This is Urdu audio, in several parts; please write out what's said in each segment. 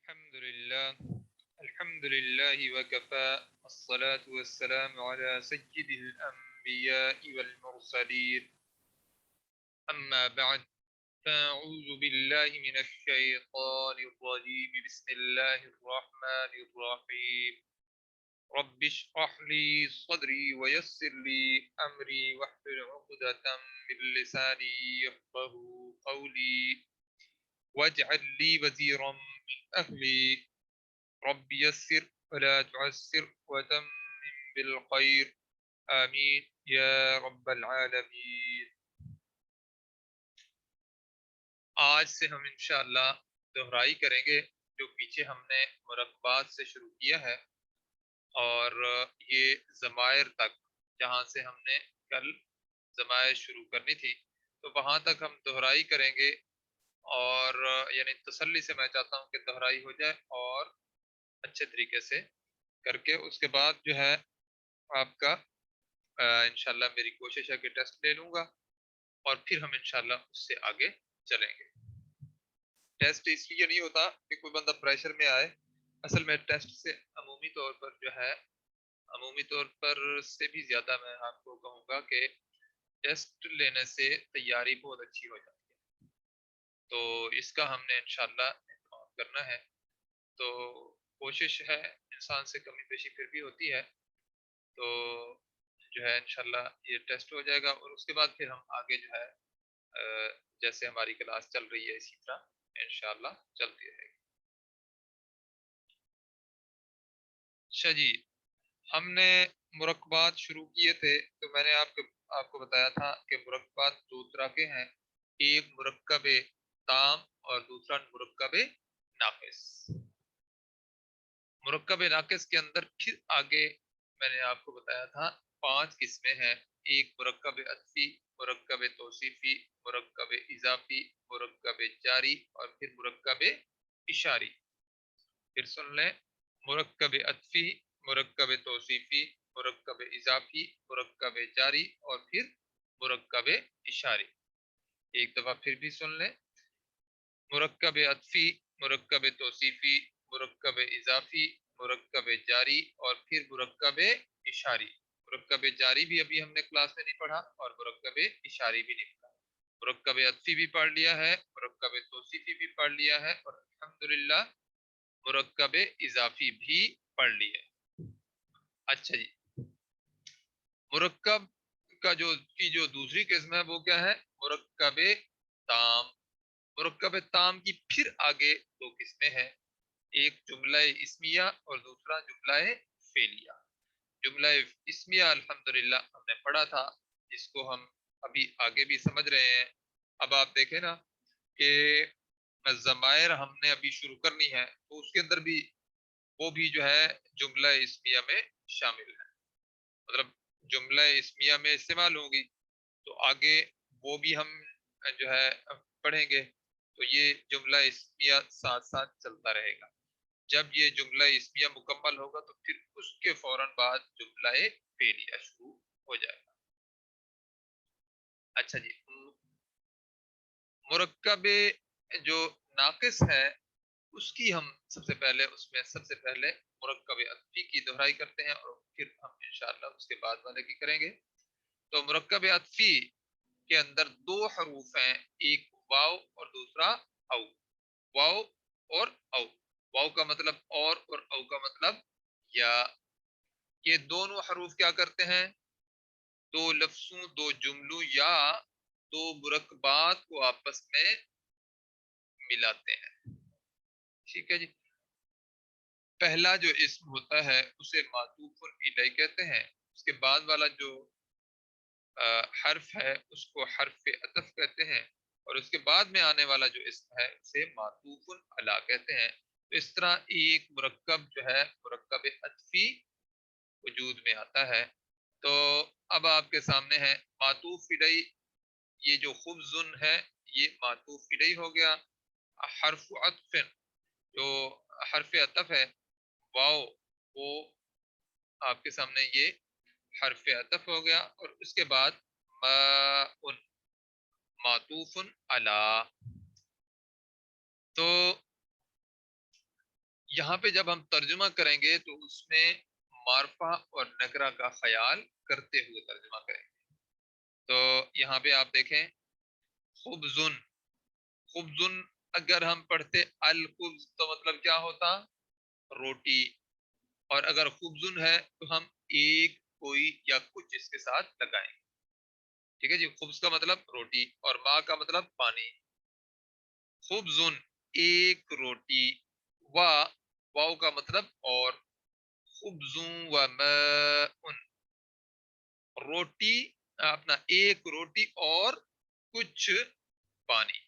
الحمد لله وكفى الصلاة والسلام على سيد الأنبياء والمرسلين أما بعد فأعوذ بالله من الشيطان الرجيم بسم الله الرحمن الرحيم رب اشرح لي صدري ويسر لي أمري واحلل عقدة من لساني يفقه قولي واجعل لي وزيرا من أهلي رب يسر ولا تعسر وتمم بالخير آمین یا رب العالمین۔ آج سے ہم انشاءاللہ دہرائی کریں گے جو پیچھے ہم نے مرکبات سے شروع کیا ہے، اور یہ ضمائر تک جہاں سے ہم نے کل ضمائر شروع کرنی تھی تو وہاں تک ہم دہرائی کریں گے، اور یعنی تسلی سے میں چاہتا ہوں کہ دہرائی ہو جائے اور اچھے طریقے سے کر کے اس کے بعد جو ہے آپ کا انشاءاللہ میری کوشش ہے کہ ٹیسٹ لے لوں گا، اور پھر ہم انشاءاللہ اس سے آگے چلیں گے۔ ٹیسٹ اس لیے نہیں ہوتا کہ کوئی بندہ پریشر میں آئے، اصل میں ٹیسٹ سے عمومی طور پر جو ہے، عمومی طور پر سے بھی زیادہ میں آپ کو کہوں گا کہ ٹیسٹ لینے سے تیاری بہت اچھی ہو جاتی ہے، تو اس کا ہم نے انشاءاللہ اہتمام کرنا ہے۔ تو کوشش ہے، انسان سے کمی بیشی پھر بھی ہوتی ہے، تو جو ہے انشاءاللہ یہ ٹیسٹ ہو جائے گا، اور اس کے بعد پھر ہم آگے جو ہے جیسے ہماری کلاس چل رہی ہے اسی طرح انشاءاللہ چلتی رہے گی۔ اچھا جی، ہم نے مرکبات شروع کیے تھے تو میں نے آپ کو بتایا تھا کہ مرکبات دو طرح کے ہیں، ایک مرکب تام اور دوسرا مرکب ناقص۔ مرکب ناقص کے اندر پھر آگے میں نے آپ کو بتایا تھا 5 قسمیں ہیں، ایک مرکب عطفی، مرکب توصیفی، مرکب اضافی، مرکب جاری اور پھر مرکب اشاری۔ پھر سن لیں، مرکب عطفی، مرکب توصیفی، مرکب اضافی، مرکب جاری اور پھر مرکب اشاری۔ ایک دفعہ پھر بھی سن لیں، مرکب عطفی، مرکب توصیفی، مرکب اضافی، مرکب جاری اور پھر مرکب اشاری۔ مرکب جاری بھی ابھی ہم نے کلاس میں نہیں پڑھا اور مرکب اشاری بھی نہیں پڑھا۔ مرکب عطفی بھی پڑھ لیا ہے، مرکب توصیفی بھی پڑھ لیا ہے، اور الحمدللہ مرکب اضافی بھی پڑھ لیا ہے۔ اچھا جی، مرکب کا جو دوسری قسم ہے وہ کیا ہے؟ مرکب تام۔ مرکب تام کی پھر آگے 2 قسمیں ہیں، ایک جملہ اسمیہ اور دوسرا جملہ فعلیہ۔ جملہ اسمیہ الحمدللہ ہم نے پڑھا تھا، جس کو ہم ابھی آگے بھی سمجھ رہے ہیں۔ اب آپ دیکھیں نا کہ ضمائر ہم نے ابھی شروع کرنی ہے تو اس کے اندر بھی وہ بھی جو ہے جملہ اسمیہ میں شامل ہے، مطلب جملہ اسمیہ میں استعمال ہوگی تو آگے وہ بھی ہم جو ہے پڑھیں گے، تو یہ جملہ اسمیہ ساتھ ساتھ چلتا رہے گا۔ جب یہ جملہ اسمیہ مکمل ہوگا تو پھر اس کے فوراً بعد جملہ فعلیہ شروع ہو جائے گا۔ اچھا جی، مرکب جو ناقص ہے اس کی ہم سب سے پہلے مرکب عطفی کی دہرائی کرتے ہیں، اور پھر ہم انشاءاللہ اس کے بعد والے کی کریں گے۔ تو مرکب عطفی کے اندر 2 حروف ہیں، ایک واو اور دوسرا او۔ واو اور او، واو کا مطلب اور او کا مطلب یا۔ یہ دونوں حروف کیا کرتے ہیں؟ 2 لفظوں، 2 جملوں یا 2 مرکبات کو آپس میں ملاتے ہیں۔ ٹھیک ہے جی، پہلا جو اسم ہوتا ہے اسے معطوف الیہ کہتے ہیں، اس کے بعد والا جو حرف ہے اس کو حرف عطف کہتے ہیں، اور اس کے بعد میں آنے والا جو اسم ہے اسے معطوف علی کہتے ہیں۔ تو اس طرح ایک مرکب جو ہے مرکب عطفی وجود میں آتا ہے۔ تو اب آپ کے سامنے ہے معطوف الیہ، یہ جو خبز ہے یہ معطوف الیہ ہو گیا۔ حرف عطف، جو حرف عطف ہے واو، وہ آپ کے سامنے یہ حرف عطف ہو گیا، اور اس کے بعد ماء معطوف علی۔ تو یہاں پہ جب ہم ترجمہ کریں گے تو اس میں معرفہ اور نکرہ کا خیال کرتے ہوئے ترجمہ کریں گے. تو یہاں پہ آپ دیکھیں خبزن، خبزن اگر ہم پڑھتے الخبز تو مطلب کیا ہوتا؟ روٹی. اور اگر خبزن ہے تو ہم ایک کوئی یا کچھ اس کے ساتھ لگائیں گے. ٹھیک ہے جی. خبز کا مطلب روٹی اور ماء کا مطلب پانی. خبزن ایک روٹی، واو کا مطلب اور، خبزوں و ماء روٹی، اپنا ایک روٹی اور کچھ پانی.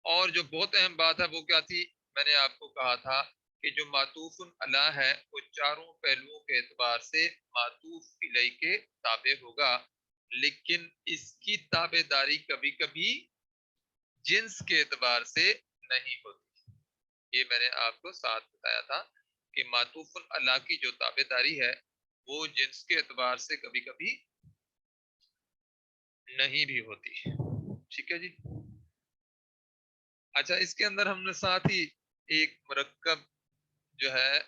اور جو بہت اہم بات ہے وہ کیا تھی؟ میں نے آپ کو کہا تھا کہ جو معطوف علی ہے وہ چاروں پہلوؤں کے اعتبار سے معطوف علیہ کے تابع ہوگا، لیکن اس کی تابع داری کبھی کبھی جنس کے اعتبار سے نہیں ہوتی. یہ میں نے آپ کو ساتھ بتایا تھا کہ معطوف علی کی جو تابع داری ہے وہ جنس کے اعتبار سے کبھی کبھی نہیں بھی ہوتی. ٹھیک ہے جی. اچھا، اس کے اندر ہم نے ساتھ ہی ایک مرکب جو ہے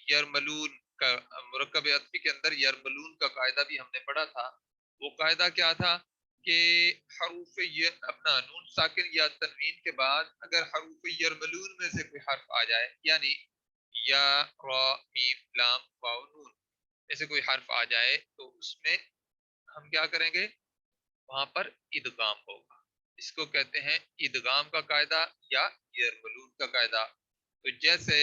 یرملون کا، مرکب عطفی کے اندر یرملون کا قاعدہ بھی ہم نے پڑھا تھا. وہ قاعدہ کیا تھا کہ حروف اپنا نون ساکن یا تنوین کے بعد اگر حروف یرملون میں سے کوئی حرف آ جائے، یعنی یا، را، میم، لام، واو، نون ایسے کوئی حرف آ جائے تو اس میں ہم کیا کریں گے؟ وہاں پر ادغام ہوگا. اس کو کہتے ہیں ادغام کا قاعدہ یا یرملون کا قاعدہ. تو جیسے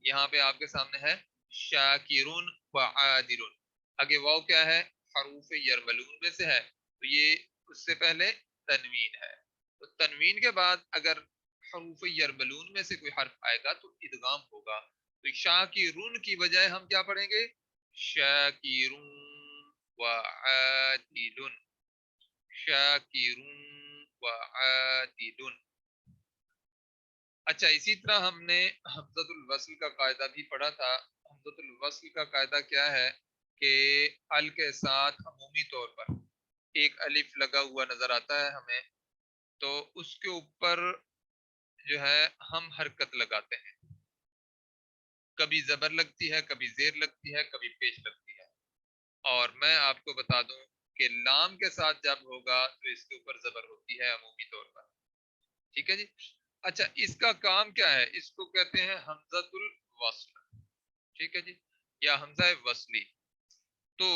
یہاں پہ آپ کے سامنے ہے شاکرون و عادلون، آگے واو کیا ہے؟ حروف یرملون میں سے ہے، تو یہ اس سے پہلے تنوین ہے. تو تنوین کے بعد اگر حروف یرملون میں سے کوئی حرف آئے گا تو ادغام ہوگا. تو شاکرون کی بجائے ہم کیا پڑھیں گے؟ شاکرون و عادلون، شاکرون و عادلون. اچھا، اسی طرح ہم نے حمزۃ الوصل کا قاعدہ بھی پڑھا تھا. حمزۃ الوصل کا قاعدہ کیا ہے کہ ال کے ساتھ عمومی طور پر ایک الف لگا ہوا نظر آتا ہے ہمیں، تو اس کے اوپر جو ہے ہم حرکت لگاتے ہیں. کبھی زبر لگتی ہے، کبھی زیر لگتی ہے، کبھی پیش لگتی ہے. اور میں آپ کو بتا دوں کہ لام کے ساتھ جب ہوگا تو اس کے اوپر زبر ہوتی ہے عمومی طور پر. ٹھیک ہے جی. اچھا، اس کا کام کیا ہے؟ اس کو کہتے ہیں حمزۃ الوصل. ٹھیک ہے جی، یا حمزہ وصلی. تو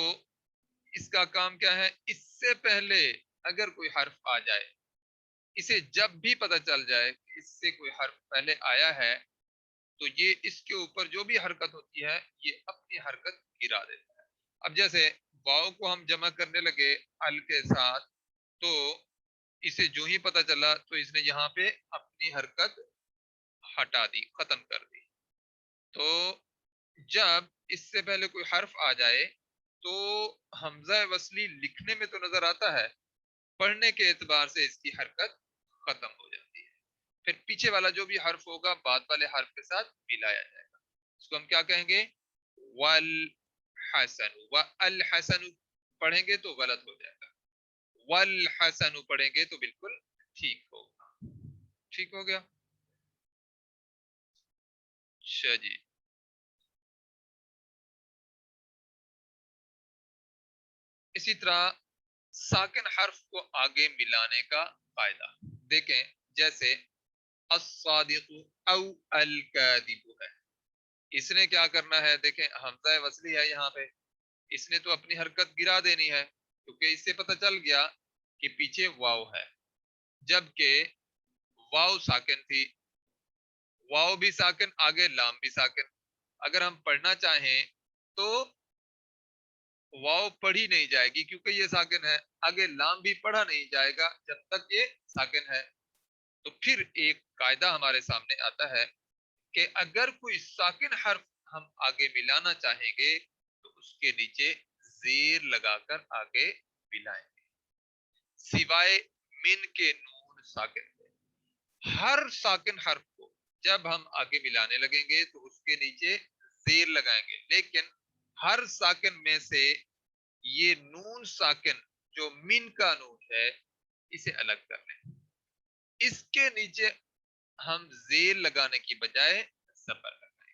اس کا کام کیا ہے؟ اس سے پہلے اگر کوئی حرف آ جائے، اسے جب بھی پتہ چل جائے کہ اس سے کوئی حرف پہلے آیا ہے، تو یہ اس کے اوپر جو بھی حرکت ہوتی ہے یہ اپنی حرکت گرا دیتا ہے. اب جیسے واؤ کو ہم جمع کرنے لگے ال کے ساتھ، تو اسے جو ہی پتہ چلا تو اس نے یہاں پہ اپنی حرکت ہٹا دی، ختم کر دی. تو جب اس سے پہلے کوئی حرف آ جائے تو حمزہ وصلی لکھنے میں تو نظر آتا ہے، پڑھنے کے اعتبار سے اس کی حرکت ختم ہو جاتی ہے. پھر پیچھے والا جو بھی حرف ہوگا بعد والے حرف کے ساتھ ملایا جائے گا. اس کو ہم کیا کہیں گے؟ والحسن. والحسن پڑھیں گے تو غلط ہو جائے گا، والحسن پڑھیں گے تو بالکل ٹھیک ہوگا. ٹھیک ہو گیا؟ اچھا جی. اسی طرح ساکن حرف کو آگے ملانے کا قاعدہ دیکھیں. جیسے الصادق او الکاذب ہے، اس نے کیا کرنا ہے؟ دیکھیں حمزہ وصلی ہے یہاں پہ، اس نے تو اپنی حرکت گرا دینی ہے کیونکہ اس سے پتہ چل گیا کہ پیچھے واو ہے، جبکہ واو ساکن تھی، واو بھی ساکن، آگے لام بھی ساکن. اگر ہم پڑھنا چاہیں تو واو پڑھی نہیں جائے گی کیونکہ یہ ساکن ہے، آگے لام بھی پڑھا نہیں جائے گا جب تک یہ ساکن ہے. تو پھر ایک قاعدہ ہمارے سامنے آتا ہے کہ اگر کوئی ساکن حرف ہم آگے ملانا چاہیں گے تو اس کے نیچے زیر لگا کر آگے ملائیں گے، سوائے من کے نون ساکن ہے. ہر ساکن حرف کو جب ہم آگے ملانے لگیں گے تو اس کے نیچے زیر لگائیں گے، لیکن ہر ساکن میں سے یہ نون ساکن جو من کا نون ہے اسے الگ کر لیں. اس کے نیچے ہم زیر لگانے کی بجائے زبر لگائیں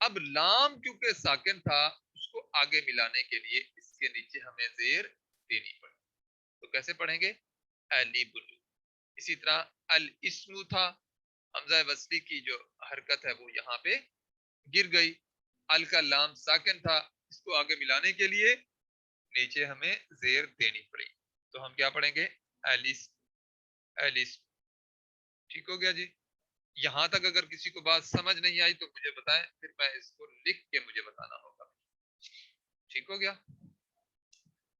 اب لام کیونکہ ساکن تھا اس کو آگے ملانے کے لیے اس کے نیچے ہمیں زیر دینی پڑی. تو کیسے پڑھیں گے؟ علی بلو. اسی طرح الاسم تھا، حمزہ وصلی کی جو حرکت ہے وہ یہاں پہ گر گئی. ال کا لام ساکن تھا، اس کو آگے ملانے کے لیے نیچے ہمیں زیر دینی پڑی. تو ہم کیا پڑھیں گے؟ ایلس. ایلس. ٹھیک ہو گیا جی. یہاں تک اگر کسی کو بات سمجھ نہیں آئی تو مجھے بتائیں، پھر میں اس کو لکھ کے مجھے بتانا ہوگا. ٹھیک ہو گیا؟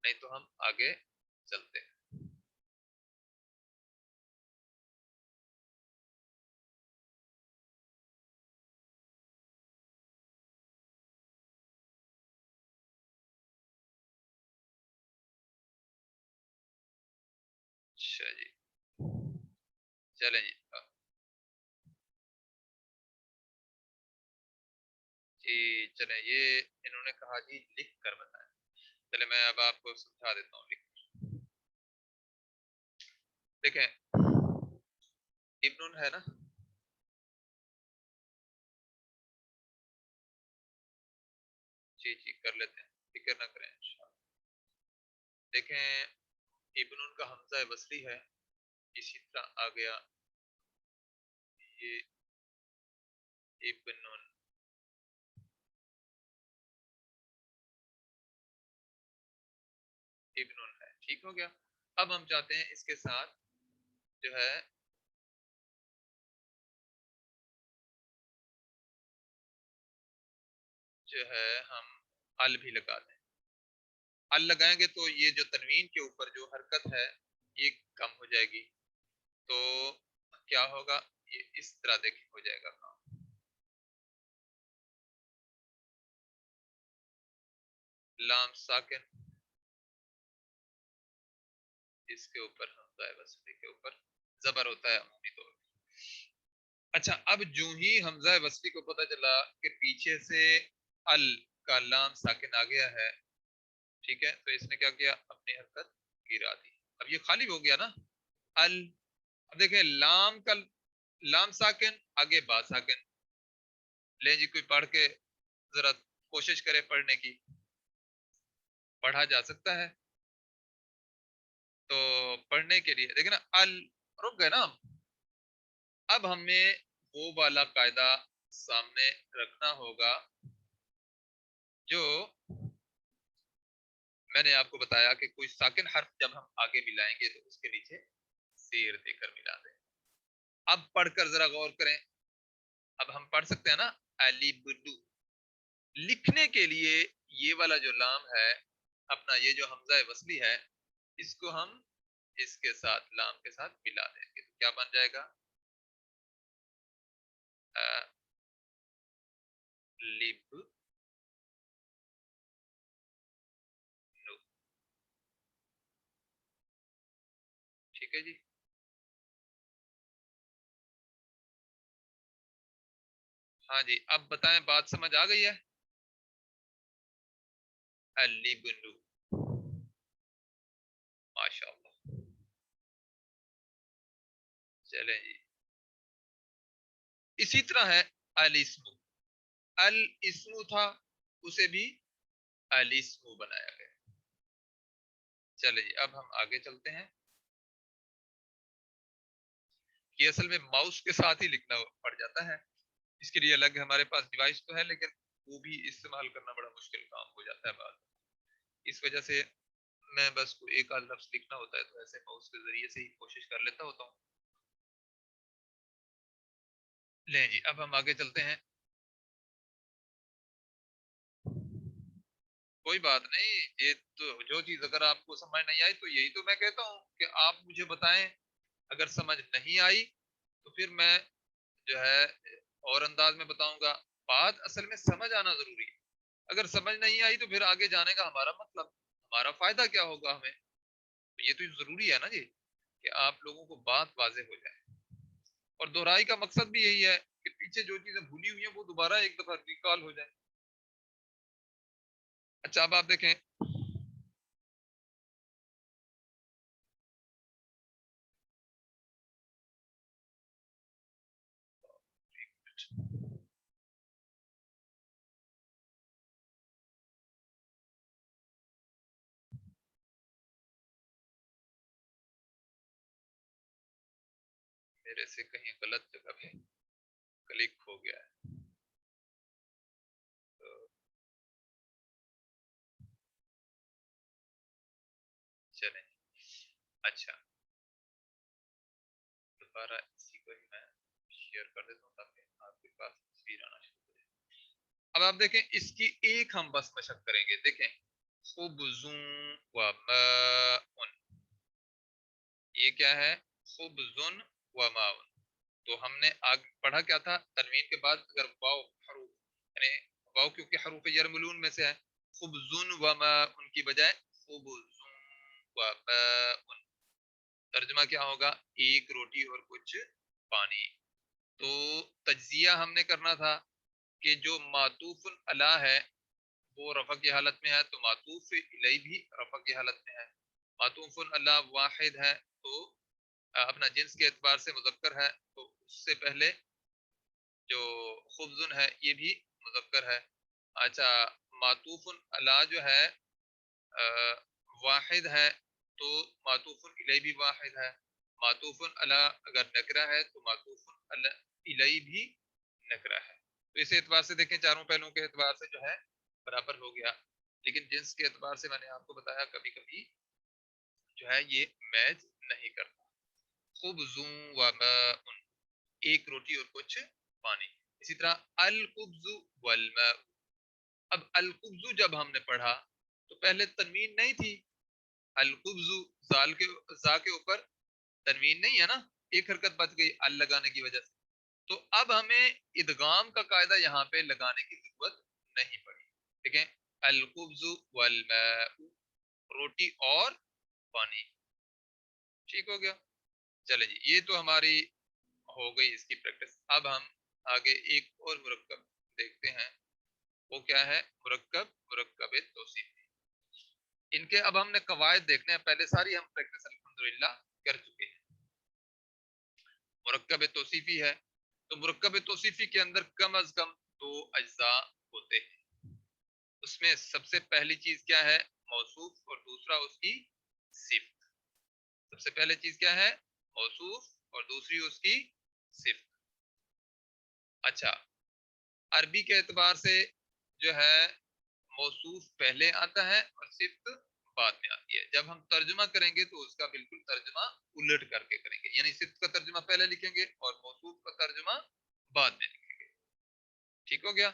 نہیں تو ہم آگے چلتے ہیں. اچھا جی، چلیں جی. جی چلیں، یہ انہوں نے کہا جی لکھ کر بتائیں. چلے میں اب آپ کو سمجھا دیتا ہوں. لکھ دیکھیں، ابن ہے نا، جی جی کر لیتے ہیں، فکر نہ کریں انشاءاللہ. دیکھیں، ابن کا حمزہ وصلی ہے، اسی طرح آ گیا یہ ابن. ابن ہے، ٹھیک ہو گیا. اب ہم چاہتے ہیں اس کے ساتھ جو ہے ہم ال بھی لگا دیں. ال لگائیں گے تو یہ جو تنوین کے اوپر جو حرکت ہے یہ کم ہو جائے گی. تو کیا ہوگا؟ یہ اس طرح دیکھیں ہو جائے گا کام. لام ساکن، اس کے اوپر حمزہ وصلی کے اوپر زبر ہوتا ہے عمومی طور پر. اچھا، اب جو ہی حمزہ وصلی کو پتہ چلا کہ پیچھے سے ال کا لام ساکن آ گیا ہے، ٹھیک ہے، تو اس نے کیا کیا؟ اپنی حرکت گرا دی. اب یہ خالی ہو گیا نا ال. اب دیکھیں لام کا لام ساکن، آگے با ساکن. لیں جی، کوئی پڑھ کے ذرا کوشش کرے پڑھنے کی. پڑھا جا سکتا ہے تو پڑھنے کے لیے دیکھیں نا ال. رک گئے نا ہم. اب ہمیں وہ والا قاعدہ سامنے رکھنا ہوگا جو میں نے آپ کو بتایا کہ کوئی ساکن حرف جب ہم آگے ملائیں گے تو اس کے نیچے زیر دے کر ملا دیں. اب پڑھ کر ذرا غور کریں. اب ہم پڑھ سکتے ہیں نا علی بدو. لکھنے کے لیے یہ والا جو لام ہے اپنا، یہ جو حمزہ وصلی ہے، اس کو ہم اس کے ساتھ لام کے ساتھ ملا دیں گے تو کیا بن جائے گا؟ لب نو. ٹھیک ہے جی. ہاں جی، اب بتائیں بات سمجھ آ گئی ہے؟ لب نو. ماشاء اللہ. چلیں جی. اسی طرح ہے الاسم. الاسم تھا، اسے بھی الاسم بنایا گیا. چلے جی، اب ہم آگے چلتے ہیں. یہ اصل میں ماؤس کے ساتھ ہی لکھنا پڑ جاتا ہے. اس کے لیے الگ ہمارے پاس ڈیوائس تو ہے، لیکن وہ بھی استعمال کرنا بڑا مشکل کام ہو جاتا ہے بعد. اس وجہ سے میں بس کو ایک آدھ لفظ لکھنا ہوتا ہے تو ایسے ماؤس کے ذریعے سے ہی کوشش کر لیتا ہوتا ہوں. لیں جی، اب ہم آگے چلتے ہیں. کوئی بات نہیں، یہ تو جو چیز اگر آپ کو سمجھ نہیں آئی تو یہی تو میں کہتا ہوں کہ آپ مجھے بتائیں. اگر سمجھ نہیں آئی تو پھر میں جو ہے اور انداز میں بتاؤں گا. بات اصل میں سمجھ آنا ضروری ہے. اگر سمجھ نہیں آئی تو پھر آگے جانے کا ہمارا مطلب، ہمارا فائدہ کیا ہوگا ہمیں؟ یہ تو ضروری ہے نا جی کہ آپ لوگوں کو بات واضح ہو جائے. اور دہرائی کا مقصد بھی یہی ہے کہ پیچھے جو چیزیں بھولی ہوئی ہیں وہ دوبارہ ایک دفعہ ریکال ہو جائے. اچھا، اب آپ دیکھیں میرے سے کہیں غلط جگہ پہ کلک ہو گیا ہے. تو چلیں اچھا دوبارہ اسی کو ہی میں شیئر کر دیتا ہوں تاکہ آپ کے پاس تصویر آنا شروع ہو جائے. اب آپ دیکھیں اس کی ایک ہم بس مشق کریں گے. دیکھیں خبز و ماء، یہ کیا ہے؟ خبز و ماء. تو ہم نے آگے پڑھا کیا تھا؟ تنوین کے بعد اگر واو حروف، یعنی واو کیونکہ حروف یرملون میں سے ہے، خبز و ماء ان کی بجائے خبز و ماء. ترجمہ کیا ہوگا؟ ایک روٹی اور کچھ پانی. تو تجزیہ ہم نے کرنا تھا کہ جو معطوف علی ہے وہ رفع کی حالت میں ہے، تو معطوف الی بھی رفع کی حالت میں ہے. معطوف علی واحد ہے تو اپنا جنس کے اعتبار سے مذکر ہے، تو اس سے پہلے جو خبزن ہے یہ بھی مذکر ہے. اچھا معطوف علی جو ہے واحد ہے تو معطوف الی بھی واحد ہے. معطوف علی اگر نکرہ ہے تو معطوف الی بھی نکرہ ہے. تو اس اعتبار سے دیکھیں چاروں پہلوؤں کے اعتبار سے جو ہے برابر ہو گیا. لیکن جنس کے اعتبار سے میں نے آپ کو بتایا کبھی کبھی جو ہے یہ میچ نہیں کرتا. خبز و ماء، ایک روٹی اور کچھ پانی. اسی طرح الخبز والماء. اب الخبز جب ہم نے پڑھا تو پہلے تنوین نہیں تھی. الخبز زا کے اوپر تنوین نہیں ہے نا، ایک حرکت بچ گئی ال لگانے کی وجہ سے. تو اب ہمیں ادغام کا قاعدہ یہاں پہ لگانے کی ضرورت نہیں پڑی. دیکھیں الخبز والماء، روٹی اور پانی. ٹھیک ہو گیا. چلے جی یہ تو ہماری ہو گئی اس کی پریکٹس. اب ہم آگے ایک اور مرکب دیکھتے ہیں، وہ کیا ہے؟ مرکب توصیفی. ان کے اب ہم نے قواعد دیکھنے ہیں، پہلے ساری ہم پریکٹس الحمدللہ کر چکے ہیں. مرکب توصیفی ہے تو مرکب توصیفی کے اندر کم از کم دو اجزاء ہوتے ہیں. اس میں سب سے پہلی چیز کیا ہے؟ موصوف، اور دوسرا اس کی صفت. سب سے پہلے چیز کیا ہے؟ موصوف، اور دوسری اس کی صفت. اچھا عربی کے اعتبار سے جو ہے موصوف پہلے آتا ہے اور صفت بعد میں آتی ہے. جب ہم ترجمہ کریں گے تو اس کا بالکل ترجمہ الٹ کر کے کریں گے، یعنی صفت کا ترجمہ پہلے لکھیں گے اور موصوف کا ترجمہ بعد میں لکھیں گے. ٹھیک ہو گیا.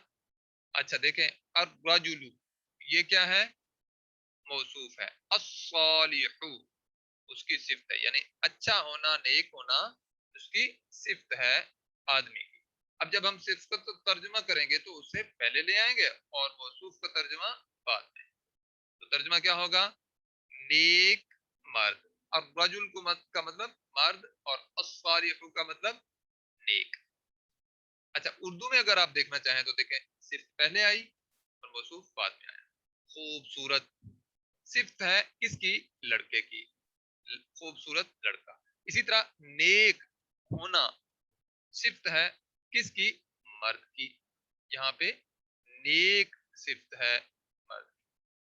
اچھا دیکھیں الرجل، یہ کیا ہے؟ موصوف ہے. الصالح اس کی صفت ہے، یعنی اچھا ہونا، نیک ہونا اس کی صفت ہے آدمی کی. اب جب ہم صفت کا ترجمہ کریں گے تو اسے پہلے لے آئیں گے اور موصوف کا ترجمہ بعد میں. تو ترجمہ کیا ہوگا؟ نیک مرد. اب رجل کا مطلب مرد اور الصالح کا مطلب نیک. اچھا اردو میں اگر آپ دیکھنا چاہیں تو دیکھیں صرف پہلے آئی اور موصوف بعد میں آیا. خوبصورت صفت ہے کس کی؟ لڑکے کی، خوبصورت لڑکا. اسی طرح نیک ہونا صفت ہے کس کی؟ مرد کی. یہاں پہ نیک صفت ہے مرد.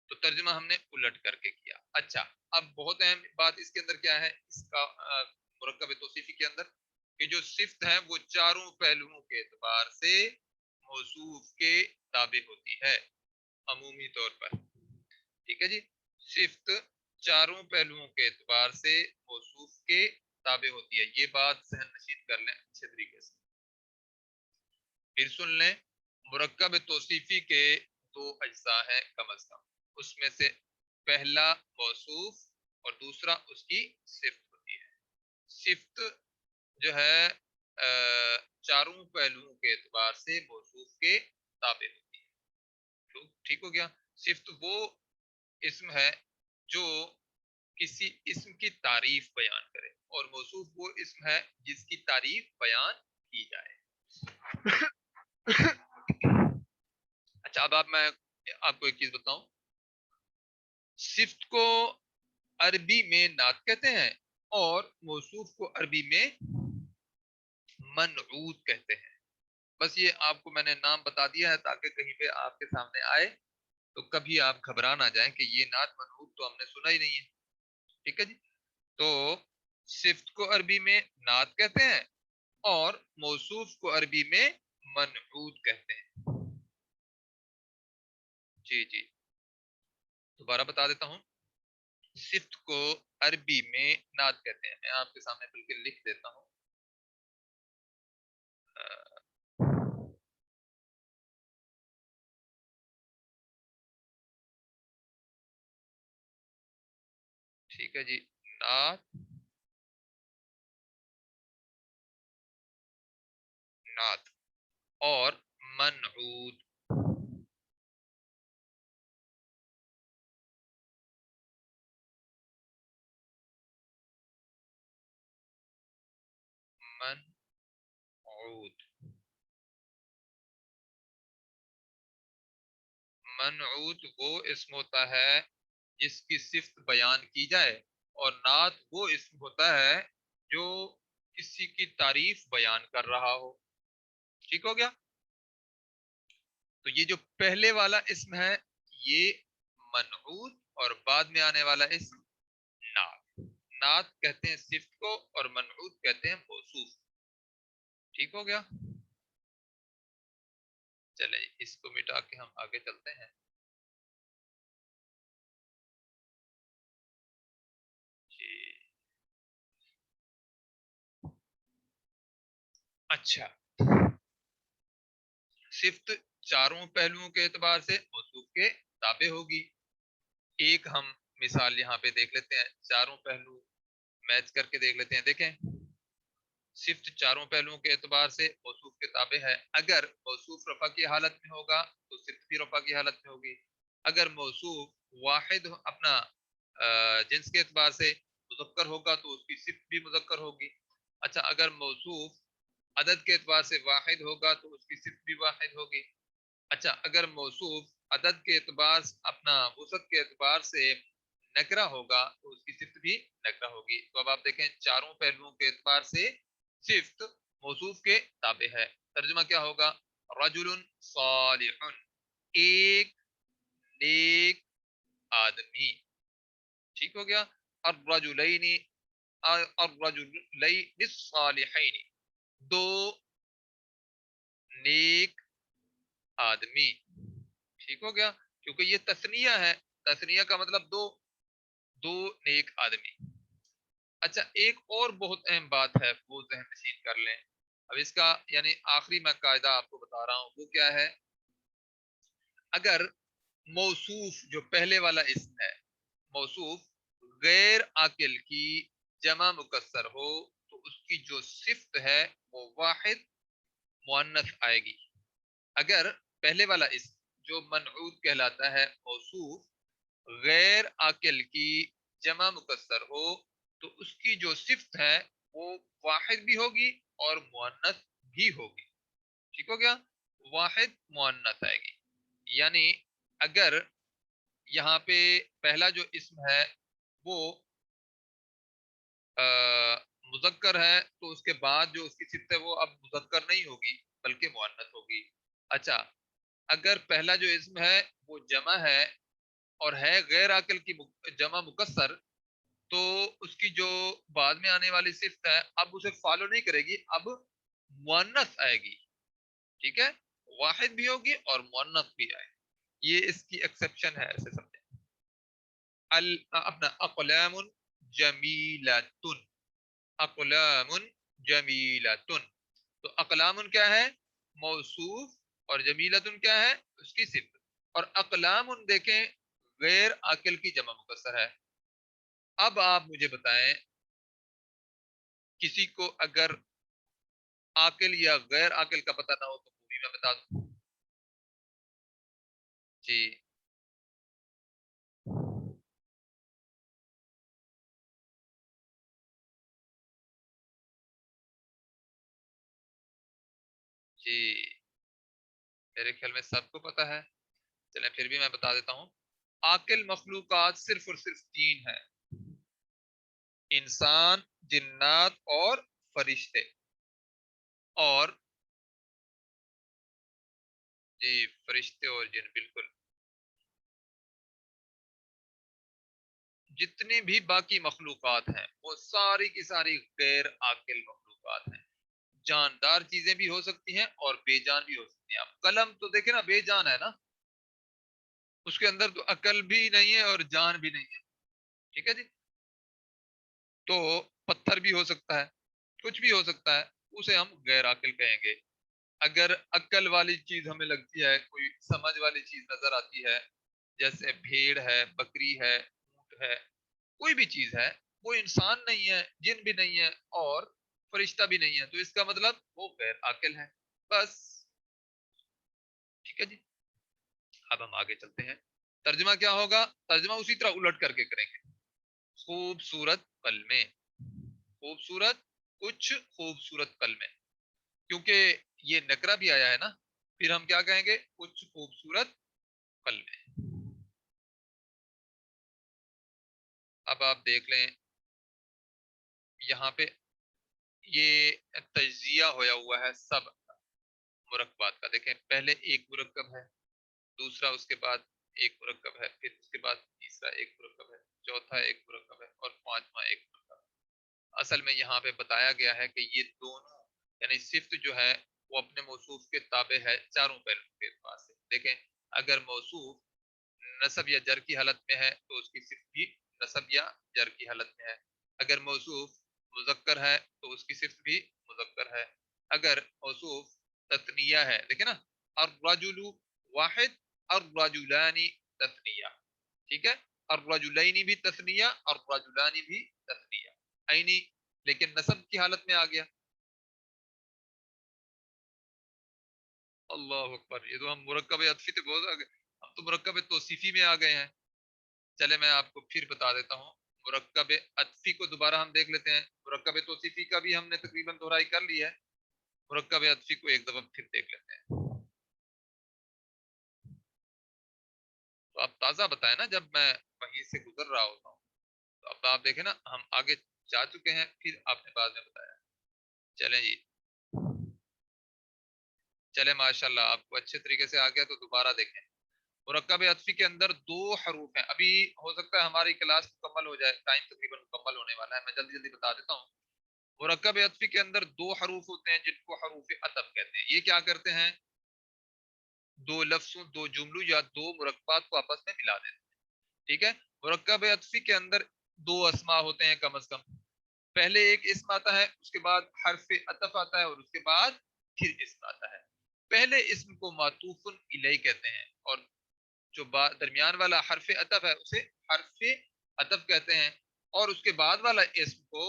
تو ترجمہ ہم نے الٹ کر کے کیا. اچھا اب بہت اہم بات اس کے اندر کیا ہے، اس کا مرکب توصیفی کے اندر، کہ جو صفت ہے وہ چاروں پہلوؤں کے اعتبار سے موصوف کے تابع ہوتی ہے عمومی طور پر. ٹھیک ہے جی. صفت چاروں پہلوؤں کے اعتبار سے موصوف کے تابع ہوتی ہے. یہ بات ذہن نشین کر لیں اچھے طریقے سے. پھر سن لیں مرکب توصیفی کے دو اجزاء ہیں کم از کم. اس میں سے پہلا موصوف اور دوسرا اس کی صفت ہوتی ہے. صفت جو ہے چاروں پہلوؤں کے اعتبار سے موصوف کے تابع ہوتی ہے. ٹھیک ہو گیا. صفت وہ اسم ہے جو کسی اسم کی تعریف بیان کرے، اور موصوف وہ اسم ہے جس کی تعریف بیان کی جائے. اچھا اب میں آپ کو ایک چیز بتاؤں، صفت کو عربی میں نعت کہتے ہیں اور موصوف کو عربی میں منعوت کہتے ہیں. بس یہ آپ کو میں نے نام بتا دیا ہے تاکہ کہیں پہ آپ کے سامنے آئے تو کبھی آپ گھبرا نہ جائیں کہ یہ نعت منعوت تو ہم نے سنا ہی نہیں ہے. ٹھیک ہے جی. تو صفت کو عربی میں نعت کہتے ہیں اور موصوف کو عربی میں منعوت کہتے ہیں. جی جی دوبارہ بتا دیتا ہوں. صفت کو عربی میں نعت کہتے ہیں. میں آپ کے سامنے بالکل لکھ دیتا ہوں. ٹھیک ہے جی. نعت نعت اور منعوت. منعوت منعوت وہ اسم ہوتا ہے جس کی صفت بیان کی جائے اور نعت وہ اسم ہوتا ہے جو کسی کی تعریف بیان کر رہا ہو. ٹھیک ہو گیا. تو یہ جو پہلے والا اسم ہے یہ منعوت اور بعد میں آنے والا اسم نعت. نعت کہتے ہیں صفت کو اور منعوت کہتے ہیں موصوف. ٹھیک ہو گیا. چلیں اس کو مٹا کے ہم آگے چلتے ہیں. جی اچھا. صفت چاروں پہلوؤں کے اعتبار سے موصوف کے تابع ہوگی. ایک ہم مثال یہاں پہ دیکھ لیتے ہیں. چاروں پہلو میچ کر کے دیکھ لیتے ہیں. دیکھیں صفت چاروں پہلوؤں کے اعتبار سے موصوف کے تابع ہے. اگر موصوف رفع کی حالت میں ہوگا تو صفت بھی رفع کی حالت میں ہوگی. اگر موصوف واحد اپنا جنس کے اعتبار سے مذکر ہوگا تو اس کی صفت بھی مذکر ہوگی. اچھا اگر موصوف عدد کے اعتبار سے واحد ہوگا تو اس کی صفت بھی واحد ہوگی. اچھا اگر موصوف عدد کے اعتبار اپنا وسعت کے اعتبار سے نکرہ ہوگا تو اس کی صفت بھی نکرہ ہوگی. تو اب آپ دیکھیں چاروں پہلوؤں کے اعتبار سے صفت موصوف کے تابع ہے. ترجمہ کیا ہوگا؟ رجل صالح ایک نیک آدمی. ٹھیک ہو گیا. الرجلین الرجلین الصالحین دو نیک آدمی. ٹھیک ہو گیا. کیونکہ یہ تثنیہ ہے. تثنیہ کا مطلب دو. دو نیک آدمی. اچھا ایک اور بہت اہم بات ہے وہ ذہن نشین کر لیں. اب اس کا یعنی آخری میں قاعدہ آپ کو بتا رہا ہوں وہ کیا ہے. اگر موصوف جو پہلے والا اسم ہے موصوف غیر عاقل کی جمع مکسر ہو تو اس کی جو صفت ہے وہ واحد مؤنث آئے گی. اگر پہلے والا اسم جو منعوت کہلاتا ہے موصوف غیر عاقل کی جمع مکسر ہو تو اس کی جو صفت ہے وہ واحد بھی ہوگی اور مؤنث بھی ہوگی. ٹھیک ہو گیا. واحد مؤنث آئے گی. یعنی اگر یہاں پہ پہلا جو اسم ہے وہ مذکر ہے تو اس کے بعد جو اس کی صفت ہے وہ اب مذکر نہیں ہوگی بلکہ مؤنث ہوگی. اچھا اگر پہلا جو اسم ہے وہ جمع ہے اور ہے غیر عاقل کی جمع مکسر تو اس کی جو بعد میں آنے والی صفت ہے اب اسے فالو نہیں کرے گی. اب مؤنث آئے گی. ٹھیک ہے. واحد بھی ہوگی اور مؤنث بھی آئے گی. یہ اس کی ایکسیپشن ہے. ایسے سمجھیں اپنا اقلام جمیلتن. اقلام جمیلتن. تو اقلام کیا ہے؟ موصوف. اور جمیلتن کیا ہے؟ اس کی صفت. اور اقلام دیکھیں غیر عاقل کی جمع مکسر ہے. اب آپ مجھے بتائیں کسی کو اگر عاقل یا غیر عاقل کا پتہ نہ ہو تو وہ بھی میں بتا دوں. جی جی میرے خیال میں سب کو پتہ ہے. چلیں پھر بھی میں بتا دیتا ہوں. عاقل مخلوقات صرف اور صرف تین ہیں. انسان جنات اور فرشتے. اور جی فرشتے اور جن بالکل. جتنی بھی باقی مخلوقات ہیں وہ ساری کی ساری غیر عاقل مخلوقات ہیں. جاندار چیزیں بھی ہو سکتی ہیں اور بے جان بھی ہو سکتی ہیں. اب قلم تو دیکھیں نا، بے جان ہے نا، اس کے اندر تو عقل بھی نہیں ہے اور جان بھی نہیں ہے. ٹھیک ہے جی. تو پتھر بھی ہو سکتا ہے، کچھ بھی ہو سکتا ہے، اسے ہم غیر عاقل کہیں گے. اگر عقل والی چیز ہمیں لگتی ہے، کوئی سمجھ والی چیز نظر آتی ہے، جیسے بھیڑ ہے، بکری ہے، اونٹ ہے، کوئی بھی چیز ہے، وہ انسان نہیں ہے، جن بھی نہیں ہے اور فرشتہ بھی نہیں ہے، تو اس کا مطلب وہ غیر عاقل ہے. بس. ٹھیک ہے جی. اب ہم آگے چلتے ہیں. ترجمہ کیا ہوگا؟ ترجمہ اسی طرح الٹ کر کے کریں گے. خوبصورت پل میں. خوبصورت کچھ خوبصورت پل میں، کیونکہ یہ نکرہ بھی آیا ہے نا، پھر ہم کیا کہیں گے؟ کچھ خوبصورت پل میں. اب آپ دیکھ لیں یہاں پہ یہ تجزیہ ہویا ہوا ہے سب مرکبات کا. دیکھیں پہلے ایک مرکب ہے، دوسرا اس کے بعد ایک مرکب ہے، پھر اس کے بعد تیسرا ایک مرکب ہے، چوتھا ایک مرکب ہے اور پانچواں ایک مرکب ہے. اصل میں یہاں پہ بتایا گیا ہے کہ یہ دونوں یعنی صفت جو ہے وہ اپنے موصوف کے تابع ہے چاروں پہلوؤں کے اعتبار سے. دیکھیں اگر موصوف نصب یا جر کی حالت میں ہے تو اس کی صفت بھی نصب یا جر کی حالت میں ہے. اگر موصوف مذکر ہے تو اس کی صفت بھی مذکر ہے. اگر موصوف تثنیہ ہے، دیکھیں نا، الرجل واحد، الرجلان تثنیہ. ٹھیک ہے. الرجلین بھی تثنیہ اور الرجلان بھی تثنیہ عینی، لیکن نصب کی حالت میں آ گیا. اللہ اکبر، یہ تو ہم مرکب عطفی سے بہت آگے، ہم تو مرکب توصیفی میں آ گئے ہیں. چلے میں آپ کو پھر بتا دیتا ہوں. مرکب عطفی کو دوبارہ ہم دیکھ لیتے ہیں. مرکب توصیفی کا بھی ہم نے تقریباً دہرائی کر لی ہے، مرکب عطفی کو ایک دفعہ پھر دیکھ لیتے ہیں. تو آپ تازہ بتائیں نا، جب میں وہیں سے گزر رہا ہوتا ہوں تو اب آپ دیکھیں نا ہم آگے جا چکے ہیں، پھر آپ نے بعد میں بتایا. چلیں جی، چلے ماشاءاللہ آپ کو اچھے طریقے سے آ گیا. تو دوبارہ دیکھیں مرکب عطفی کے اندر دو حروف ہیں. ابھی ہو سکتا ہے ہماری کلاس مکمل ہو جائے، ٹائم تقریباً مکمل ہونے والا ہے، میں جلدی جلدی بتا دیتا ہوں. مرکب عطفی کے اندر دو حروف ہوتے ہیں جن کو حروف عطف کہتے ہیں. یہ کیا کرتے ہیں؟ دو لفظوں، دو جملوں یا دو مرکبات کو آپس میں ملا دیتے ہیں. ٹھیک ہے. مرکب عطفی کے اندر دو اسما ہوتے ہیں کم از کم. پہلے ایک اسم آتا ہے، اس کے بعد حرف عطف آتا ہے اور اس کے بعد پھر اسم آتا ہے. پہلے اسم کو معطوف الیہ کہتے ہیں اور جو درمیان والا حرف عطف ہے اسے حرف عطف کہتے ہیں اور اس کے بعد والا اسم کو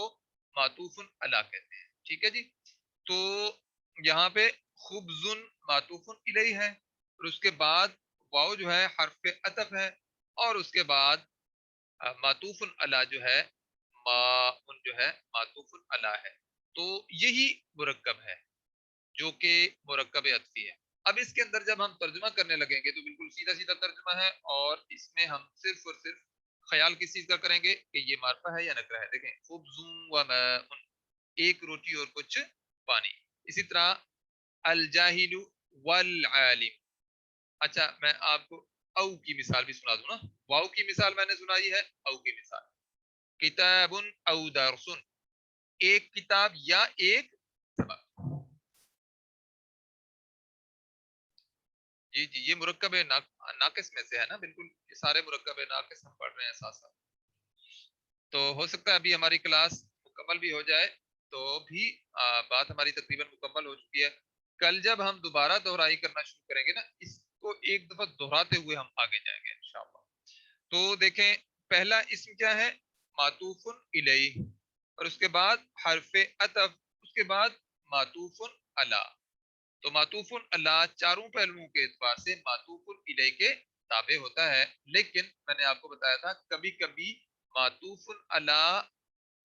معطوف علی کہتے ہیں. ٹھیک ہے جی. تو یہاں پہ خبز معطوف الیہ ہے اور اس کے بعد واو جو ہے حرف عطف ہے اور اس کے بعد معطوف علی جو ہے ما جو ہے معطوف علی ہے. تو یہی مرکب ہے جو کہ مرکب عطفی ہے. اب اس کے اندر جب ہم ترجمہ کرنے لگیں گے تو بالکل سیدھا سیدھا ترجمہ ہے اور اس میں ہم صرف اور صرف خیال کس چیز کا کریں گے کہ یہ معرفہ ہے یا نکرہ ہے. دیکھیں خبز و ماء، ایک روٹی اور کچھ پانی. اسی طرح الجاہل والعالم. اچھا میں آپ کو او کی مثال بھی سنا دوں نا. واو کی مثال میں نے سنائی ہے، او کی مثال کتاب او درس، ایک کتاب یا ایک سبق. جی جی، یہ مرکب ناقص میں سے ہے نا، بالکل یہ سارے مرکب ناقص ہم پڑھ رہے ہیں ساتھ ساتھ. تو ہو سکتا ہے ابھی ہماری کلاس مکمل بھی ہو جائے تو بھی بات ہماری تقریباً مکمل ہو چکی ہے. کل جب ہم دوبارہ دہرائی کرنا شروع کریں گے نا، اس کو ایک دفعہ دہراتے ہوئے ہم آگے جائیں گے انشاءاللہ. تو دیکھیں پہلا اسم کیا ہے؟ معطوف الیہ اور اس کے بعد حرف عطف، اس کے بعد معطوف علی. تو معطوف علی چاروں پہلوؤں کے اعتبار سے معطوف الیہ کے تابع ہوتا ہے، لیکن میں نے آپ کو بتایا تھا کبھی کبھی معطوف علی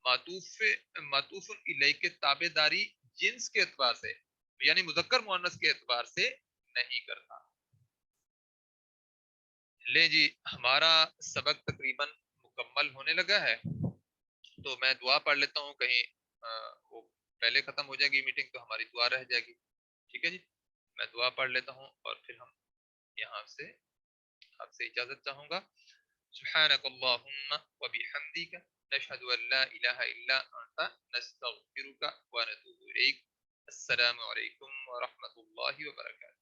معطوف معطوف الیہ کے تابع داری جنس کے اعتبار سے یعنی مذکر مؤنث کے اعتبار سے نہیں کرتا. لیں جی ہمارا سبق تقریباً مکمل ہونے لگا ہے، تو میں دعا پڑھ لیتا ہوں، کہیں وہ پہلے ختم ہو جائے گی میٹنگ تو ہماری دعا رہ جائے گی. ٹھیک ہے جی. میں دعا پڑھ لیتا ہوں اور پھر ہم یہاں سے آپ سے اجازت چاہوں گا. سبحانك اللهم وبحمدك نشهد أن لا إله إلا أنت نستغفرك ونتوب إليك. السلام عليكم ورحمة الله وبركاته.